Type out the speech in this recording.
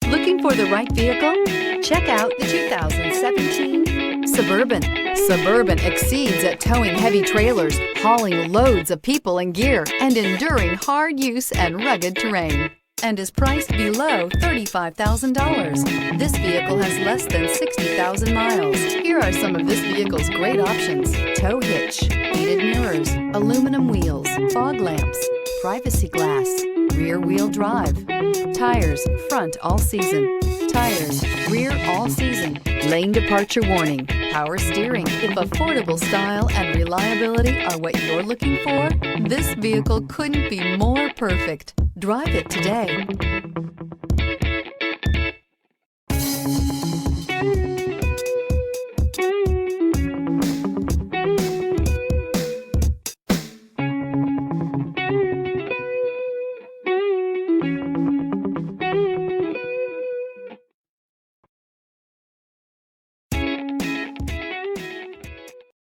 Looking for the right vehicle? Check out the 2017 Suburban. Suburban exceeds at towing heavy trailers, hauling loads of people and gear, and enduring hard use and rugged terrain, and is priced below $35,000. This vehicle has less than 60,000 miles. Here are some of this vehicle's great options: tow hitch, heated mirrors, aluminum wheels, fog lamps, privacy glass, rear wheel drive, tires front all season, tires rear all season, lane departure warning, power steering. If affordable style and reliability are what you're looking for, this vehicle couldn't be more perfect. Drive it today.